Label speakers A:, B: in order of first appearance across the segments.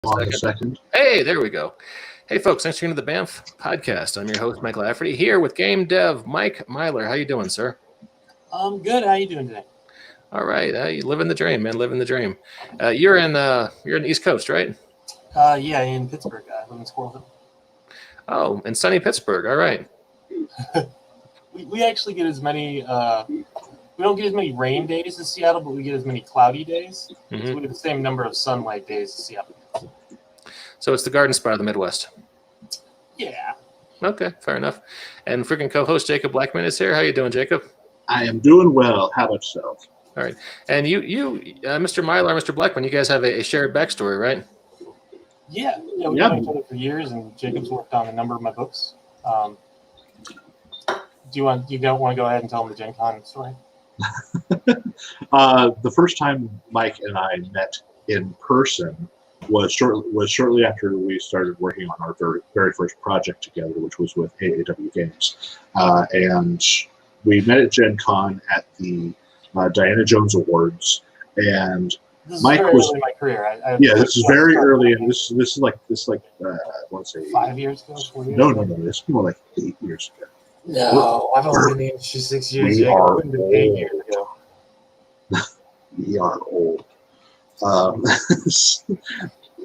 A: On a second.
B: Hey, there we go. Hey, folks, thanks for tuning to the BAMF podcast. I'm your host, Mike Lafferty, here with game dev Mike Myler. How you doing, sir?
C: I'm good. How you doing today?
B: All right. You living the dream, man. Living the dream. You're in the East Coast, right?
C: Yeah, in Pittsburgh. I live in Squirrel Hill.
B: Oh, in sunny Pittsburgh. All right.
C: we actually get as many. We don't get as many rain days as Seattle, but we get as many cloudy days.
B: Mm-hmm.
C: So we get the same number of sunlight days as Seattle.
B: So it's the garden spot of the Midwest.
C: Yeah.
B: Okay, fair enough. And freaking co-host Jacob Blackman is here. How you doing, Jacob?
A: I am doing well. How about yourself?
B: All right. And you, Mr. Myler, Mr. Blackman, you guys have a shared backstory, right?
C: Yeah. We've known each other for years, and Jacob's worked on a number of my books. Do you want to go ahead and tell them the Gen Con story?
A: The first time Mike and I met in person was shortly after we started working on our very first project together, which was with AAW Games, and we met at Gen Con at the Diana Jones Awards, and
C: This
A: Mike
C: is very
A: was
C: early in my career.
A: this is very early, and this is like I want to say
C: 5 years ago, 4 years
A: no,
C: ago?
A: this is more like 8 years ago.
C: No, I've only been in the industry 6 years.
A: We
C: Jacob.
A: are
C: It wouldn't have been 8 years ago.
A: We are old.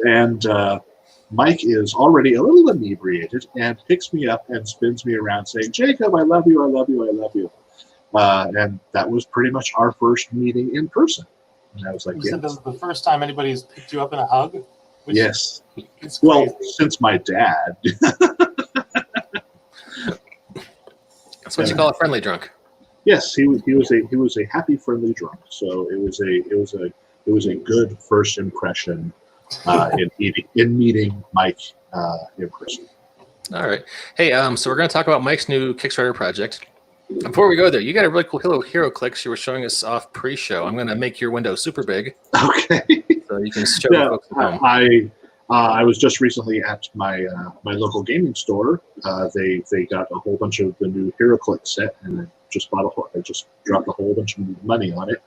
A: And Mike is already a little inebriated and picks me up and spins me around saying, Jacob, I love you, I love you, I love you. And that was pretty much our first meeting in person. And I was like,
C: You said this is the first time anybody's picked you up in a hug? Which
A: yes.
C: is
A: Well,
C: crazy.
A: since my dad.
B: That's what you call a friendly drunk.
A: Yes, he was a happy, friendly drunk. So it was a good first impression in meeting Mike in person.
B: All right. Hey, so we're going to talk about Mike's new Kickstarter project. Before we go there, you got a really cool Hero-Clix you were showing us off pre-show. I'm going to make your window super big.
A: Okay.
B: So you can show folks at home.
A: I was just recently at my my local gaming store. They got a whole bunch of the new Hero-Clix set, and I just dropped a whole bunch of money on it.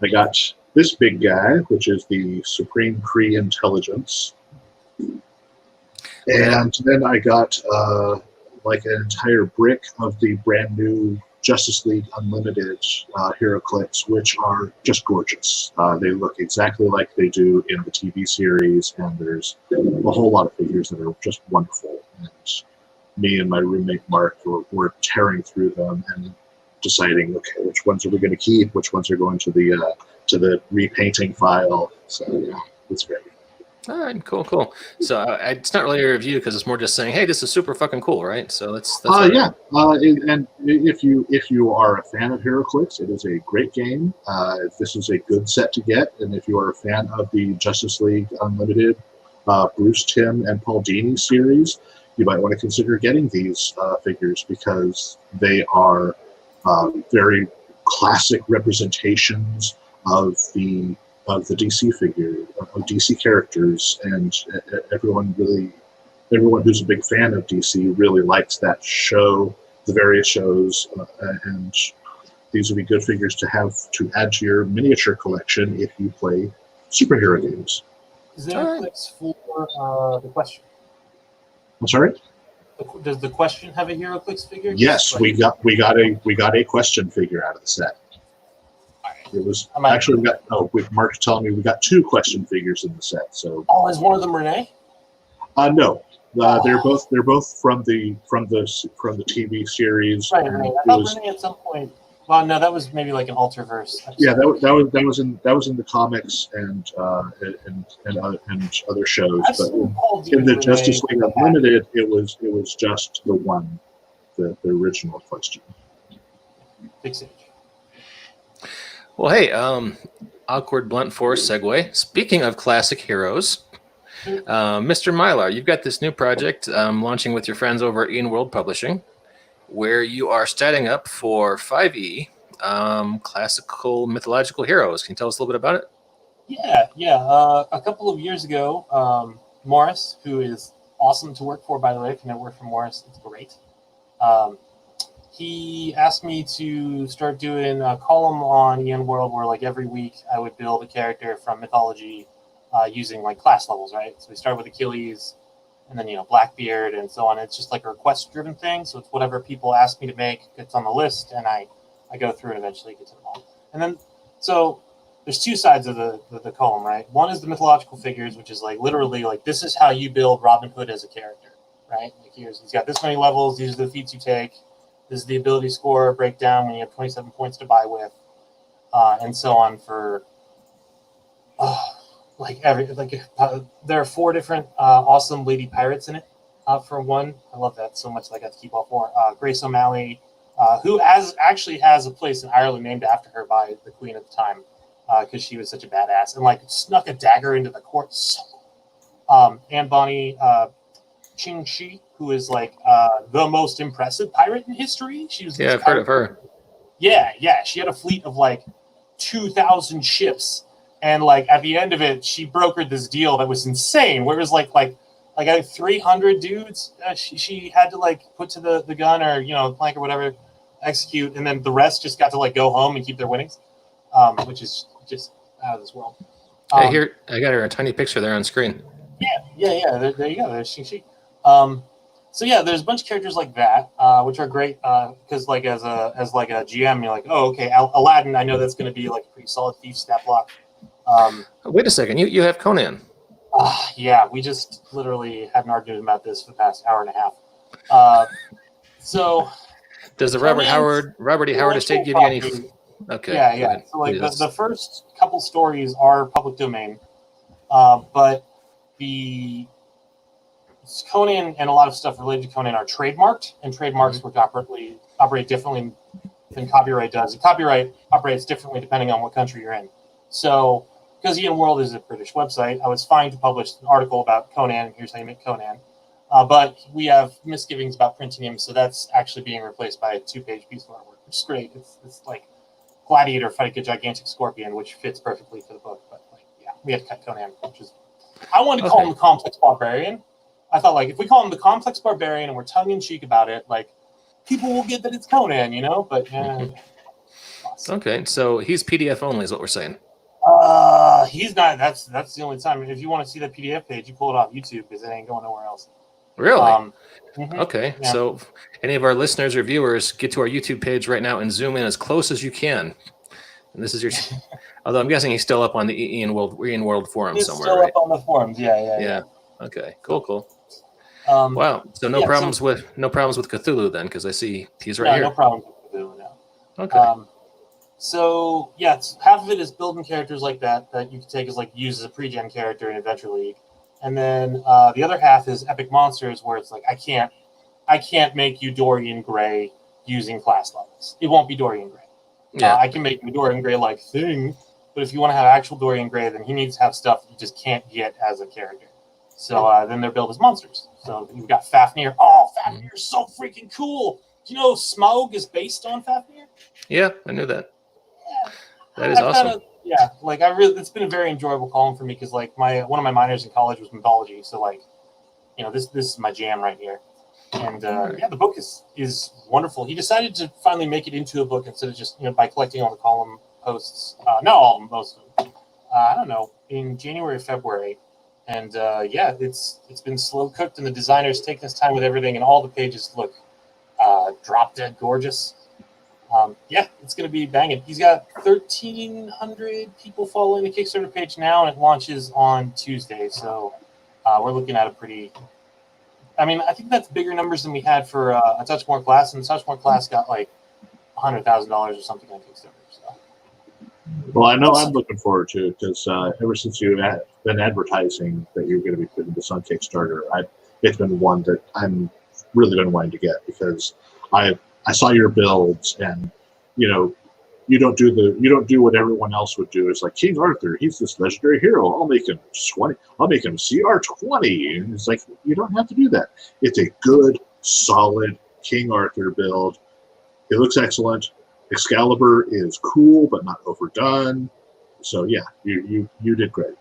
A: I got this big guy, which is the Supreme Kree Intelligence, and then I got like an entire brick of the brand new Justice League Unlimited Hero-Clix, which are just gorgeous. They look exactly like they do in the TV series, and there's a whole lot of figures that are just wonderful. And me and my roommate Mark were tearing through them and deciding, okay, which ones are we going to keep, which ones are going to the repainting file. So yeah, it's great.
B: All right, cool. So it's not really a review because it's more just saying, hey, this is super fucking cool, right? So that's
A: yeah. And if you are a fan of Hero-Clix, it is a great game. This is a good set to get, and if you are a fan of the Justice League Unlimited Bruce Timm and Paul Dini series, you might want to consider getting these figures because they are very classic representations of the DC figure, of DC characters, and everyone who's a big fan of DC really likes that show, the various shows, and these would be good figures to have to add to your miniature collection if you play superhero games.
C: Is there a Clix for the question?
A: I'm sorry?
C: Does the question have a Hero-Clix figure?
A: Yes, we got a question figure out of the set. It was actually Mark's telling me we got 2 question figures in the set. So
C: is one of them Renee?
A: No, they're both from the TV series.
C: Right. I thought Renee at some point. Well, no, that was maybe like an Ultraverse episode.
A: Yeah, that was in the comics and other shows. But in the Justice League Unlimited, it was just the original question.
C: Big Sage.
B: Well, hey, awkward blunt force segue. Speaking of classic heroes, Mr. Myler, you've got this new project launching with your friends over at EnWorld Publishing, where you are starting up for 5e classical mythological heroes. Can you tell us a little bit about it?
C: Yeah. A couple of years ago, Morris, who is awesome to work for, by the way, if you never work for Morris, it's great. He asked me to start doing a column on EnWorld where, like, every week I would build a character from mythology using like class levels, right? So we start with Achilles, and then Blackbeard, and so on. It's just like a request-driven thing. So it's whatever people ask me to make gets on the list, and I go through and eventually get to them all. And then so there's two sides of the column, right? One is the mythological figures, which is like literally like this is how you build Robin Hood as a character, right? Like he's got this many levels. These are the feats you take. This is the ability score breakdown when you have 27 points to buy with, and so on for there are 4 different awesome lady pirates in it. For one, I love that so much that I got to keep all 4. Grace O'Malley, who actually has a place in Ireland named after her by the Queen at the time, because she was such a badass and like snuck a dagger into the court. Anne Bonny Ching Shi, who is like the most impressive pirate in history. She was
B: I've heard of her.
C: Yeah, she had a fleet of like 2,000 ships, and like at the end of it, she brokered this deal that was insane. Where it was like 300 dudes she had to like put to the gun or plank or whatever, execute, and then the rest just got to like go home and keep their winnings, which is just out of this world.
B: Hey, here I got her a tiny picture there on screen.
C: Yeah. There you go. There's she. So yeah, there's a bunch of characters like that, which are great because like as a GM, you're like, oh, okay, Aladdin. I know that's going to be like a pretty solid thief stat block.
B: Wait a second, you have Conan.
C: Yeah, we just literally had an argument about this for the past hour and a half. So
B: does the Robert E. Howard estate give you any? Okay.
C: Yeah. So like the first couple stories are public domain, but the Conan and a lot of stuff related to Conan are trademarked, and trademarks operate differently than copyright does. And copyright operates differently depending on what country you're in. So, because EnWorld is a British website, I was fine to publish an article about Conan. Here's how you make Conan. But we have misgivings about printing him, so that's actually being replaced by a 2-page piece of artwork, which is great. It's like Gladiator fighting a gigantic scorpion, which fits perfectly for the book. But we had to cut Conan, which is I wanted to call him the Complex Barbarian. I thought like if we call him the Complex Barbarian and we're tongue in cheek about it, like people will get that it's Conan, But
B: okay, so he's PDF only, is what we're saying.
C: He's not. That's the only time. If you want to see that PDF page, you pull it off YouTube because it ain't going nowhere else.
B: Really? Okay. Yeah. So, any of our listeners or viewers, get to our YouTube page right now and zoom in as close as you can. And this is your. Although I'm guessing he's still up on the EnWorld forum
C: he's
B: somewhere.
C: Still
B: right?
C: up on the forums. Yeah.
B: Okay. Cool. Wow. So no problems with Cthulhu then, because I see he's right here.
C: No problems with Cthulhu now.
B: Okay.
C: So yeah, half of it is building characters like that you can take as like use as a pre-gen character in Adventure League, and then the other half is epic monsters, where it's like I can't make you Dorian Gray using class levels. It won't be Dorian Gray. Yeah, I can make you Dorian Gray like thing, but if you want to have actual Dorian Gray, then he needs to have stuff that you just can't get as a character. So then they're built as monsters. So you've got Fafnir. Oh, Fafnir is so freaking cool. Do you know Smaug is based on Fafnir?
B: Yeah, I knew that.
C: Yeah.
B: That is awesome.
C: It's been a very enjoyable column for me because like one of my minors in college was mythology. So like, this is my jam right here. And the book is wonderful. He decided to finally make it into a book instead of just by collecting all the column posts. Not all of them, most of them. I don't know, in January or February. And it's been slow cooked, and the designer's taken his time with everything, and all the pages look drop dead gorgeous. It's going to be banging. He's got 1,300 people following the Kickstarter page now, and it launches on Tuesday. So we're looking at a pretty. I mean, I think that's bigger numbers than we had for a Touch More Class, and the Touch More Class got like $100,000 or something on Kickstarter. So.
A: Well, I know I'm looking forward to it because ever since you've been advertising that you're going to be putting this on Kickstarter, it's been one that I'm really been wanting to get because I saw your builds and you don't do what everyone else would do. It's like King Arthur, he's this legendary hero. I'll make him 20. I'll make him CR20. And it's like you don't have to do that. It's a good, solid King Arthur build. It looks excellent. Excalibur is cool but not overdone. So yeah, you did great.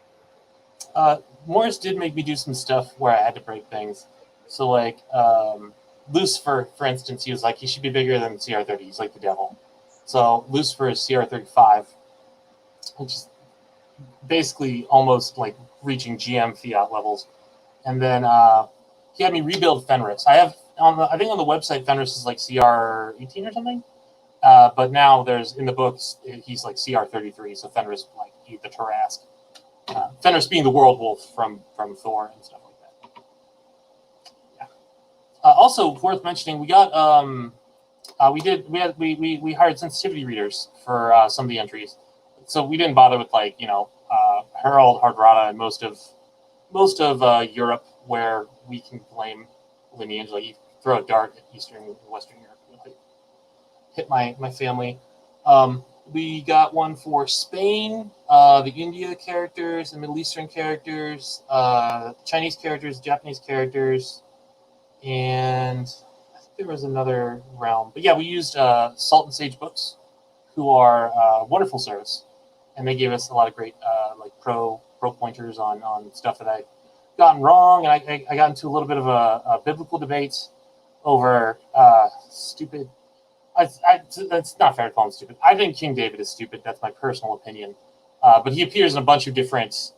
C: Morris did make me do some stuff where I had to break things. So like Lucifer, for instance, he was like he should be bigger than CR30. He's like the devil. So Lucifer is CR35, which is basically almost like reaching GM fiat levels. And then he had me rebuild Fenris. I think on the website Fenris is like CR 18 or something. But now there's in the books he's like CR 33, so Fenris like the Tarask. Fenris being the world wolf from Thor and stuff like that. Yeah. Also worth mentioning, we got we hired sensitivity readers for some of the entries, so we didn't bother with like Harold, Hardrada, and most of Europe where we can claim lineage. Like you throw a dart at Eastern and Western Europe, hit my family. We got one for Spain, the India characters, the Middle Eastern characters, Chinese characters, Japanese characters, and I think there was another realm. But yeah, we used Salt and Sage Books, who are a wonderful service, and they gave us a lot of great like pro pointers on stuff that I'd gotten wrong, and I got into a little bit of a biblical debate over stupid. That's not fair to call him stupid. I think King David is stupid. That's my personal opinion. But he appears in a bunch of different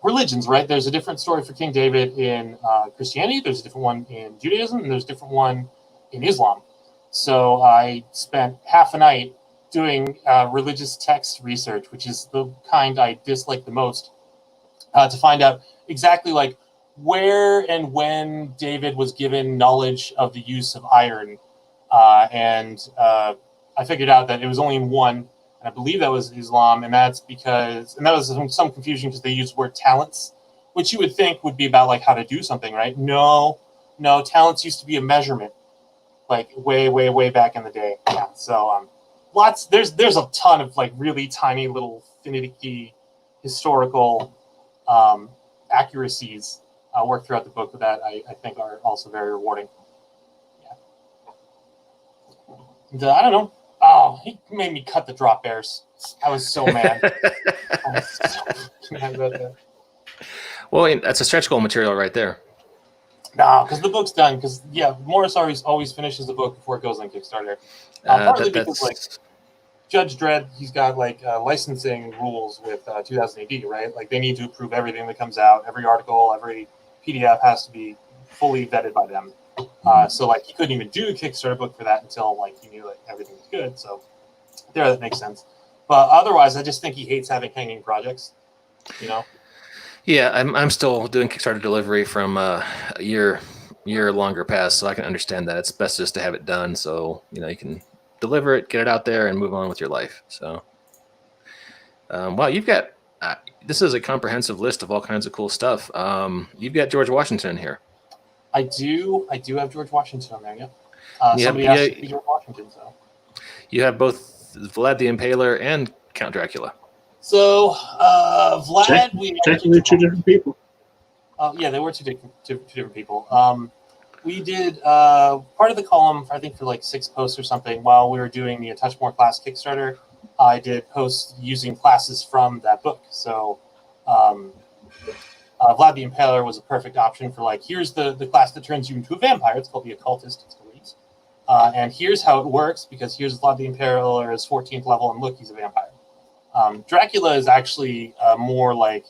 C: religions, right? There's a different story for King David in Christianity. There's a different one in Judaism, and there's a different one in Islam. So I spent half a night doing religious text research, which is the kind I dislike the most, to find out exactly like where and when David was given knowledge of the use of iron. And I figured out that it was only in one, and I believe that was Islam, and that's because, and that was some confusion because they used the word talents, which you would think would be about like how to do something, right? No, talents used to be a measurement, like way back in the day. Yeah, so there's a ton of like really tiny little finicky historical accuracies worked throughout the book that I think are also very rewarding. I don't know. Oh, he made me cut the drop bears. I was so mad. I was so mad about that.
B: Well, that's a stretch goal material right there.
C: No, because the book's done. Because Morris always finishes the book before it goes on Kickstarter. Partly because like Judge Dredd, he's got like licensing rules with 2000 AD, right? Like they need to approve everything that comes out. Every article, every PDF has to be fully vetted by them. So like he couldn't even do a Kickstarter book for that until like he knew that everything was good. So that makes sense. But otherwise, I just think he hates having hanging projects.
B: Yeah, I'm still doing Kickstarter delivery from a year longer past, so I can understand that it's best just to have it done, so you can deliver it, get it out there, and move on with your life. So, wow, you've got this is a comprehensive list of all kinds of cool stuff. You've got George Washington in here.
C: I do have George Washington on there, yeah. Somebody asked to be George Washington, so.
B: You have both Vlad the Impaler and Count Dracula.
C: So, Vlad, we
A: technically two different people.
C: Yeah, they were two different people. We did part of the column, I think, for like 6 posts or something, while we were doing the A Touch More Class Kickstarter. I did posts using classes from that book. So, Vlad the Impaler was a perfect option for like, here's the class that turns you into a vampire. It's called the Occultist. It's Louise. And here's how it works, because here's Vlad the Impaler is 14th level, and look, he's a vampire. Dracula is actually more like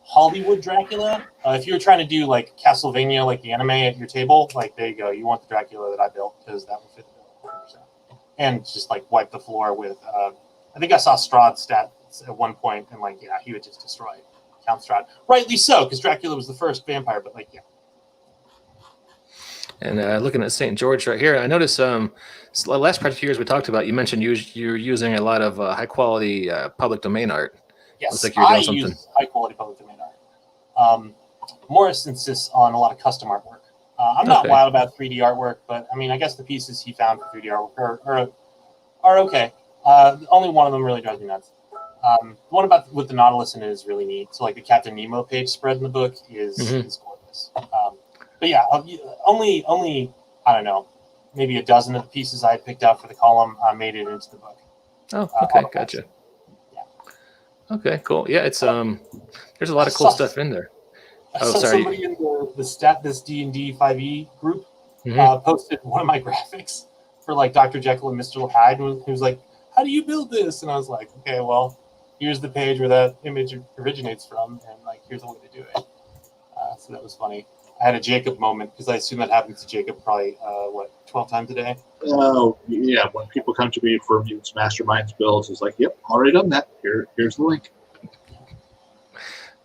C: Hollywood Dracula. If you were trying to do like Castlevania, like the anime at your table, like there you go. You want the Dracula that I built because that would fit the bill 100%. And just like wipe the floor with, I think I saw Strahd's stats at one point, and like, yeah, he would just destroy Count Strahd. Rightly so, because Dracula was the first vampire, but like, yeah.
B: And looking at St. George right here, I noticed the last project years we talked about, you mentioned you're using a lot of high-quality public domain art.
C: Yes,
B: looks like you're doing something.
C: Use high-quality public domain art. Morris insists on a lot of custom artwork. I'm not wild about 3D artwork, but I mean, I guess the pieces he found for 3D artwork are okay. Only one of them really drives me nuts. The one with the Nautilus in it is really neat. So like the Captain Nemo page spread in the book is gorgeous. But yeah, only I don't know, maybe a dozen of the pieces I picked out for the column made it into the book.
B: Oh, okay, gotcha.
C: Yeah.
B: Okay, cool. Yeah, it's there's a lot of cool stuff in there.
C: I saw somebody in this D&D 5e group posted one of my graphics for like Dr. Jekyll and Mr. Hyde, who was like, "How do you build this?" And I was like, "Okay, well, here's the page where that image originates from, and like here's the way to do it. So that was funny. I had a Jacob moment because I assume that happens to Jacob probably 12 times a day.
A: Oh yeah, when people come to me for Mutants Masterminds builds, it's like, yep, already done that. Here's the link.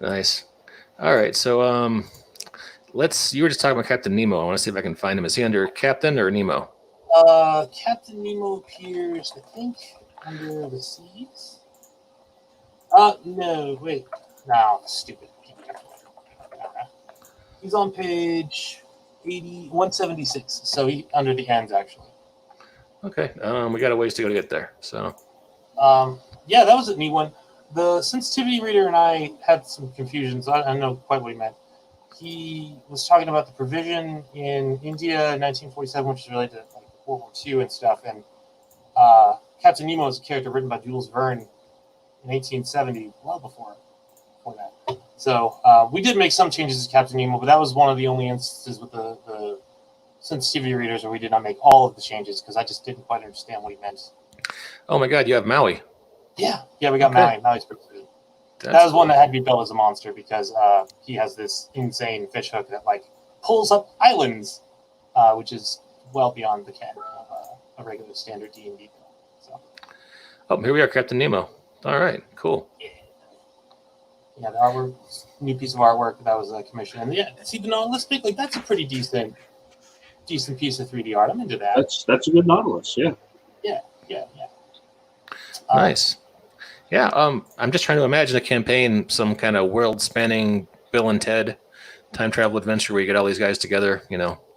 B: Nice. All right, so you were just talking about Captain Nemo. I want to see if I can find him. Is he under Captain or Nemo?
C: Captain Nemo appears, I think, under the seas. No, wait. No, stupid. He's on page 176, so he under the ends actually.
B: Okay, we got a ways to go to get there. So,
C: yeah, that was a neat one. The sensitivity reader and I had some confusions. I don't know quite what he meant. He was talking about the provision in India in 1947, which is related to like World War II and stuff. And Captain Nemo is a character written by Jules Verne in 1870, well before that. So we did make some changes to Captain Nemo, but that was one of the only instances with the sensitivity readers where we did not make all of the changes because I just didn't quite understand what he meant.
B: oh my God, you have Maui.
C: Yeah, we got
B: Okay.
C: Maui. Maui's pretty sweet.
B: That's
C: That was one
B: cool.
C: that had to be built as a monster because he has this insane fish hook that like pulls up islands, which is well beyond the canon of a regular standard D&D. So
B: Oh, here we are, Captain Nemo. All right, cool.
C: yeah, the artwork, new piece of artwork that was commissioned, and yeah, it's even on Lisp. Like that's a pretty decent piece of 3D art. I'm into that.
A: That's a good Nautilus. Yeah.
C: Yeah.
B: Nice. Yeah, I'm just trying to imagine a campaign, some kind of world-spanning Bill and Ted time travel adventure where you get all these guys together,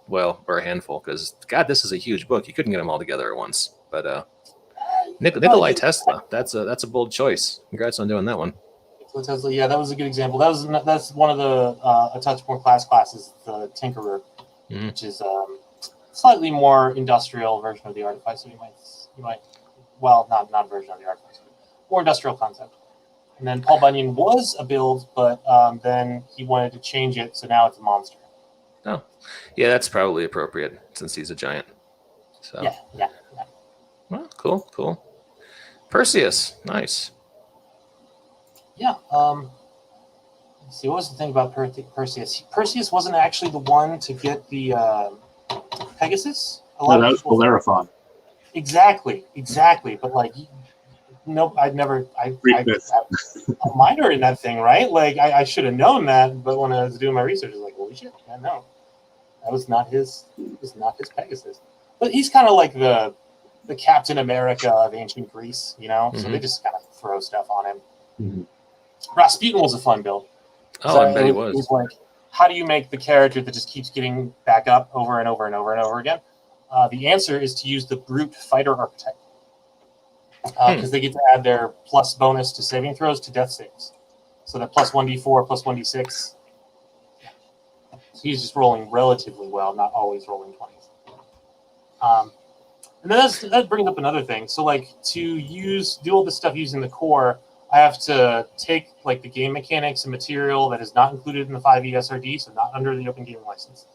B: or a handful, because, God, this is a huge book. You couldn't get them all together at once. But Nikolai Tesla, that's a bold choice. Congrats on doing that one.
C: Tesla, yeah, that was a good example. That's one of the a touch more classes, the Tinkerer, which is slightly more industrial version of the Artificer. You might, well, not version of the Artificer, more industrial concept. And then Paul Bunyan was a build, but then he wanted to change it, so now it's a monster.
B: Oh, yeah, that's probably appropriate since he's a giant. So
C: Yeah.
B: Well, cool. Perseus, nice.
C: Yeah. Let's see, what was the thing about Perseus? Perseus wasn't actually the one to get the Pegasus.
A: No, that was Bellerophon.
C: Exactly. But like, nope, I have a minor in that thing, right? Like, I should have known that, but when I was doing my research, I was like, holy shit, I know. That was not his Pegasus. But he's kind of like the Captain America of ancient Greece,
B: Mm-hmm.
C: So they just kind of throw stuff on him.
A: Mm-hmm.
C: Rasputin was a fun build.
B: Oh, I bet he was.
C: It was like, how do you make the character that just keeps getting back up over and over and over and over again? The answer is to use the brute fighter archetype. Because they get to add their plus bonus to saving throws to death saves. So that plus 1d4, plus 1d6. So he's just rolling relatively well, not always rolling 20s. And then that brings up another thing. So like to do all this stuff using the core, I have to take like the game mechanics and material that is not included in the 5e SRD, so not under the open gaming license,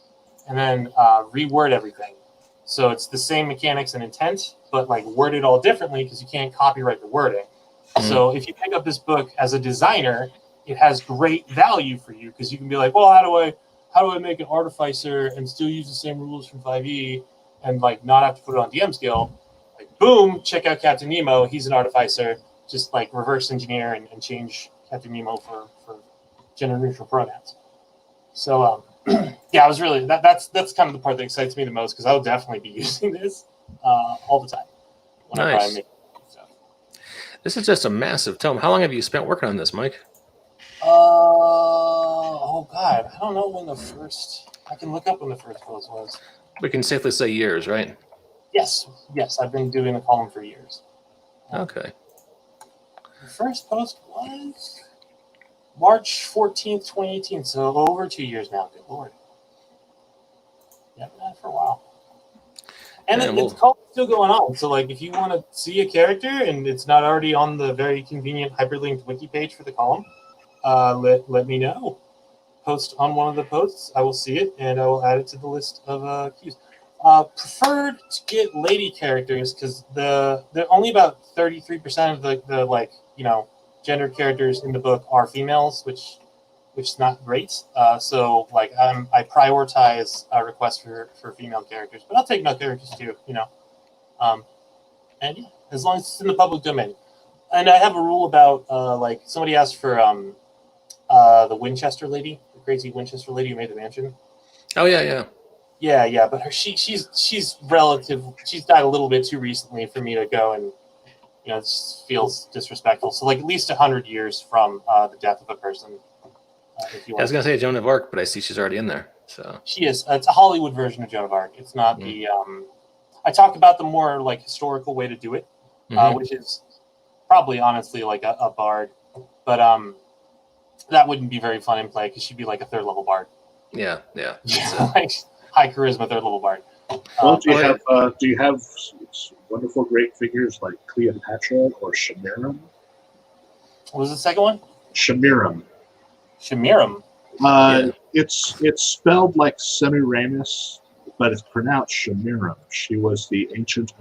C: and then reword everything. So it's the same mechanics and intent, but like worded all differently because you can't copyright the wording. Mm-hmm. So if you pick up this book as a designer, it has great value for you because you can be like, well, how do I make an artificer and still use the same rules from 5e and like not have to put it on DM skill? Like, boom, check out Captain Nemo. He's an artificer. Just like reverse engineer and change Captain Nemo for gender neutral pronouns. So yeah, I was really that's kind of the part that excites me the most because I'll definitely be using this all the time.
B: Nice. This is just a massive tome. How long have you spent working on this, Mike?
C: Oh God, I don't know when the first. I can look up when the first post was.
B: We can safely say years, right?
C: Yes, I've been doing the column for years.
B: Okay.
C: The first post was March 14th, 2018, so over 2 years now. Good Lord. Yeah, been at it for a while. And it's still going on. So, like, if you want to see a character and it's not already on the very convenient hyperlinked wiki page for the column, let me know. Post on one of the posts. I will see it, and I will add it to the list of queues. Preferred to get lady characters because they're only about 33% of the gender characters in the book are females, which is not great. So like I prioritize requests for female characters, but I'll take male characters too. And yeah, as long as it's in the public domain. And I have a rule about like somebody asked for the Winchester lady, the crazy Winchester lady who made the mansion.
B: Oh yeah.
C: Yeah, but she's relative. She's died a little bit too recently for me to go and it just feels disrespectful. So like at least 100 years from the death of a person. If you want.
B: I was gonna say Joan of Arc, but I see she's already in there. So
C: she is. It's a Hollywood version of Joan of Arc. It's not the. I talk about the more like historical way to do it, which is probably honestly like a bard, but that wouldn't be very fun in play because she'd be like a 3rd level bard.
B: Yeah.
C: Like high charisma 3rd level bard.
A: Well, do you have wonderful great figures like Cleopatra or Shamiram?
C: What was the second one?
A: Shamiram.
C: Shamiram.
A: It's spelled like Semiramis, but it's pronounced Shamiram. She was the ancient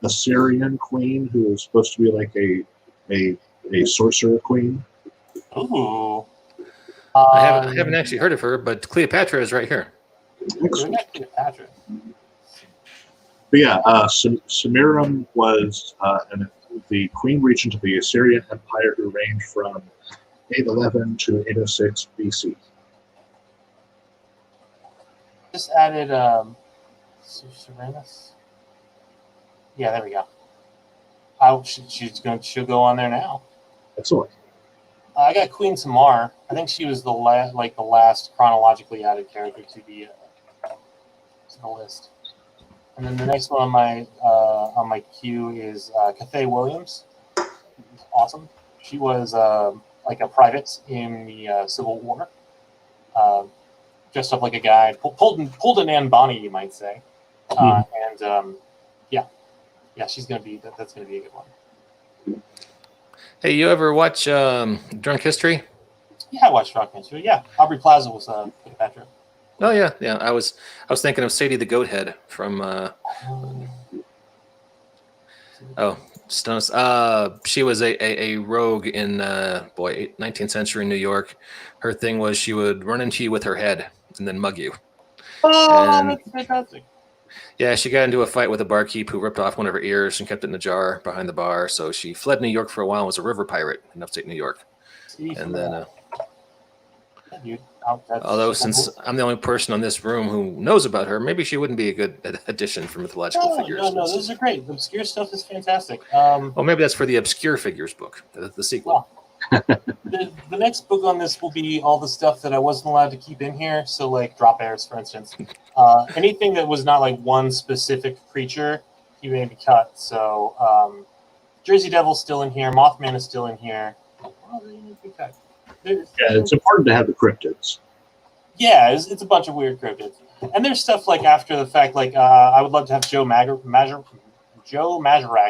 A: Assyrian queen who was supposed to be like a sorcerer queen.
C: Ooh.
B: I haven't actually heard of her, but Cleopatra is right here.
C: Cleopatra.
A: But yeah, Semiramis was the queen regent of the Assyrian Empire who reigned from 811 to 806 BC.
C: Just added Serenus. Yeah, there we go. She'll go on there now.
A: Excellent.
C: I got Queen Tamar. I think she was the last chronologically added character to the list. And then the next one on my queue is Cathay Williams. Awesome. She was like a private in the Civil War. Dressed up like a guy, pulled an Anne Bonny, you might say. And yeah, she's gonna be that's gonna be a good one.
B: Hey, you ever watch Drunk History?
C: Yeah, I watched Drunk History. Yeah, Aubrey Plaza was Cleopatra.
B: Oh yeah. I was thinking of Sadie the Goathead from. She was a rogue in 19th century New York. Her thing was she would run into you with her head and then mug you.
C: Oh, that's fantastic.
B: Yeah, she got into a fight with a barkeep who ripped off one of her ears and kept it in a jar behind the bar. So she fled New York for a while and was a river pirate in upstate New York. And then, although since I'm the only person on this room who knows about her, maybe she wouldn't be a good addition for Mythological Figures.
C: No, those are great. The obscure stuff is fantastic.
B: Well, maybe that's for the Obscure Figures book, the sequel.
C: Well, the next book on this will be all the stuff that I wasn't allowed to keep in here. So like drop airs, for instance. Anything that was not like one specific creature, he made me cut. So Jersey Devil's still in here. Mothman is still in here. Well, they need to be cut.
A: Yeah, it's important to have the cryptids.
C: Yeah, it's a bunch of weird cryptids. And there's stuff like after the fact, like I would love to have Joe Majorak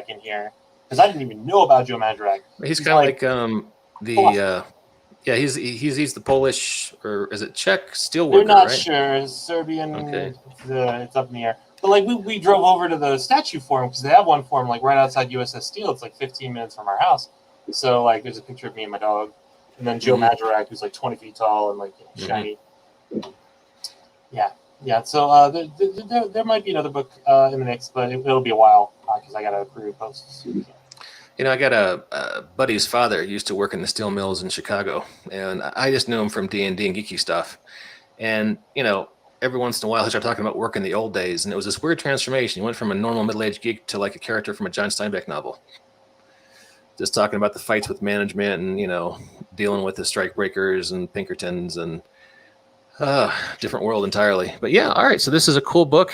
C: in here. Because I didn't even know about Joe Majorak.
B: He's kind of he's the Polish, or is it Czech steelworker?
C: We're not
B: right?
C: sure. Serbian.
B: Okay.
C: It's up in the air. But like we drove over to the statue for him because they have one for him like right outside USS Steel. It's like 15 minutes from our house. So like there's a picture of me and my dog, and then Joe Majorak, who's like 20 feet tall and like shiny. Yeah. So there might be another book in the mix, but it'll be a while because I got to approve posts.
B: You know, I got a buddy's father used to work in the steel mills in Chicago, and I just knew him from D&D and geeky stuff. And, you know, every once in a while he started talking about work in the old days, and it was this weird transformation. He went from a normal middle-aged geek to like a character from a John Steinbeck novel. Just talking about the fights with management and, you know, dealing with the strikebreakers and Pinkertons and different world entirely. But yeah, all right. So this is a cool book.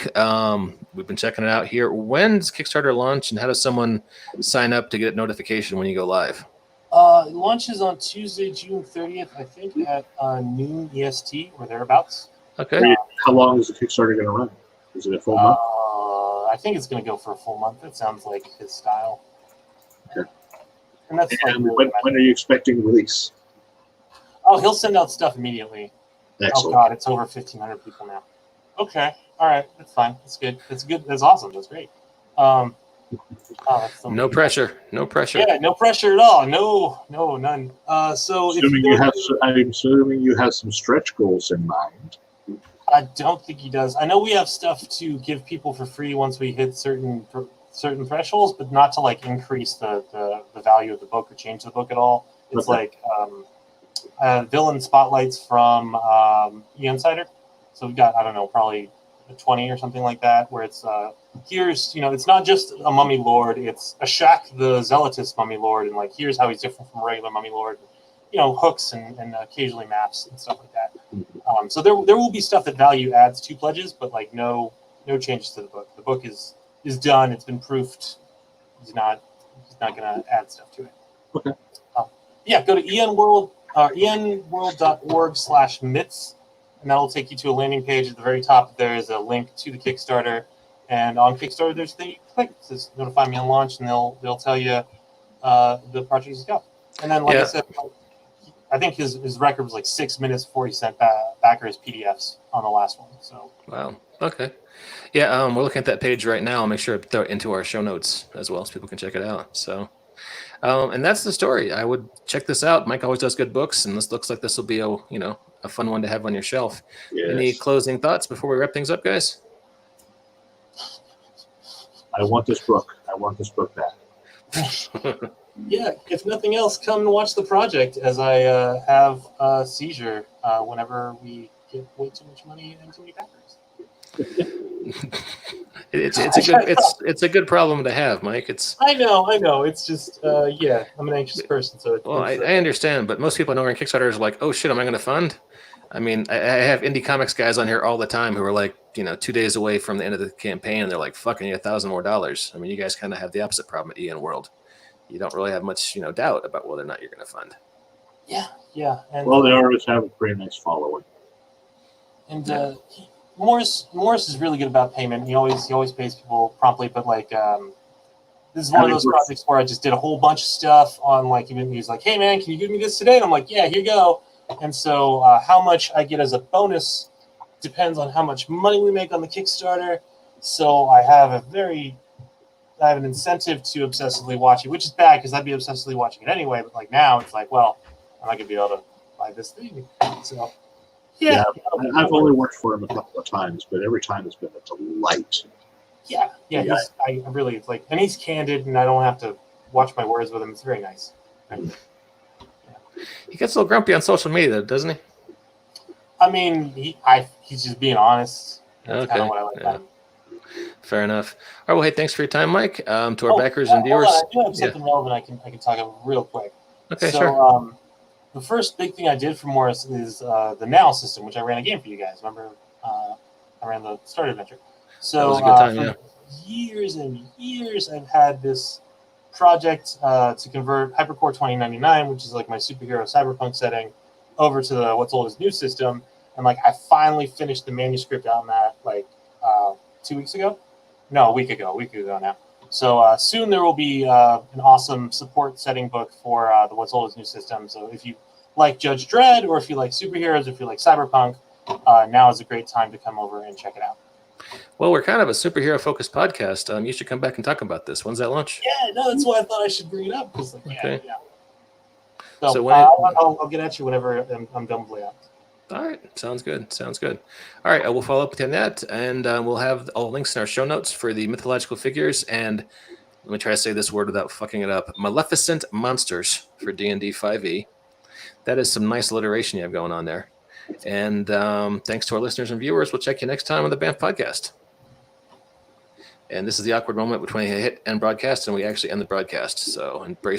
B: We've been checking it out here. When's Kickstarter launch, and how does someone sign up to get notification when you go live?
C: It launches on Tuesday, June 30th, I think, at noon EST or thereabouts.
B: Okay.
A: How long is the Kickstarter going to run? Is it a full month?
C: I think it's going to go for a full month. That sounds like his style.
A: Okay.
C: And that's
A: And when are you expecting release?
C: Oh, he'll send out stuff immediately.
A: Excellent.
C: Oh God, it's over 1,500 people now. Okay, all right, that's fine. That's good. That's good. That's awesome. That's great. Oh, that's so
B: No pressure. No pressure.
C: Yeah, no pressure at all. No, none. So if
A: Assuming
C: you
A: you
C: go
A: have,
C: to-
A: I'm assuming you have some stretch goals in mind.
C: I don't think he does. I know we have stuff to give people for free once we hit certain thresholds, but not to like increase the value of the book or change the book at all. It's
A: Okay.
C: like villain spotlights from Insider. So we've got, I don't know, probably 20 or something like that, where it's here's, it's not just a mummy lord, it's a Shaq the Zealotous mummy lord, and like here's how he's different from a regular mummy lord. Hooks and occasionally maps and stuff like that. So there will be stuff that value adds to pledges, but like no changes to the book. The book is done. It's been proofed. He's not going to add stuff to it.
A: Okay.
C: Yeah, go to enworld.org/myths, and that'll take you to a landing page. At the very top, there is a link to the Kickstarter, and on Kickstarter, there's a thing you can click. It says notify me on launch, and they'll tell you the project is go. And then, like I said, I think his record was like 6 minutes before he sent back his PDFs on the last one. So
B: wow. Okay. Yeah, we're looking at that page right now. I'll make sure to throw it into our show notes as well so people can check it out. So, and that's the story. I would check this out. Mike always does good books, and this looks like this will be a fun one to have on your shelf.
A: Yes.
B: Any closing thoughts before we wrap things up, guys?
A: I want this book. I want this book back.
C: yeah, if nothing else, come and watch the project as I have a seizure whenever we get way too much money and too many backers.
B: It's a good problem to have, Mike.
C: I know. It's just I'm an anxious person, so
B: I understand, but most people I know are in Kickstarter is like, oh shit, am I going to fund? I mean, I have indie comics guys on here all the time who are like, 2 days away from the end of the campaign, and they're like, fuck, I need $1,000 more. I mean, you guys kind of have the opposite problem at EnWorld. You don't really have much, doubt about whether or not you're going to fund.
C: Yeah. And,
A: well, they always have a pretty nice following.
C: And Morris is really good about payment. He always pays people promptly, but like this is one of those projects where I just did a whole bunch of stuff on like he was like, hey man, can you give me this today? And I'm like, yeah, here you go. And so how much I get as a bonus depends on how much money we make on the Kickstarter. So I have an incentive to obsessively watch it, which is bad because I'd be obsessively watching it anyway. But like now it's like, well, I'm not gonna be able to buy this thing. So yeah.
A: I've only worked for him a couple of times, but every time it's been a delight.
C: Yeah. I really, it's like, and he's candid, and I don't have to watch my words with him. It's very nice.
B: He gets a little grumpy on social media, though, doesn't he?
C: I mean, he's just being honest. That's kind of what I like about him.
B: Fair enough. All right, well, hey, thanks for your time, Mike. To our backers and viewers.
C: I do have something relevant I can talk about real quick.
B: Okay,
C: so,
B: sure.
C: The first big thing I did for Morris is the Now system, which I ran a game for you guys. Remember, I ran the Start Adventure. So
B: that was a good time,
C: for years and years, I've had this project to convert HyperCore 2099, which is like my superhero cyberpunk setting, over to the What's Old is New system. And like I finally finished the manuscript on that like 2 weeks ago. No, a week ago now. So soon there will be an awesome support setting book for the What's Old is New system. So if you like Judge Dredd, or if you like superheroes, or if you like cyberpunk, now is a great time to come over and check it out.
B: Well, we're kind of a superhero-focused podcast. You should come back and talk about this. When's that launch?
C: Yeah, no, that's why I thought I should bring it up. Because,
B: Okay.
C: Yeah. So I'll get at you whenever I'm done with layout.
B: All right. Sounds good. All right. We'll follow up with you on that, and we'll have all the links in our show notes for the mythological figures, and let me try to say this word without fucking it up. Maleficent Monsters for D&D 5e. That is some nice alliteration you have going on there. And thanks to our listeners and viewers. We'll check you next time on the BAMF podcast. And this is the awkward moment between a hit and broadcast, and we actually end the broadcast. So embrace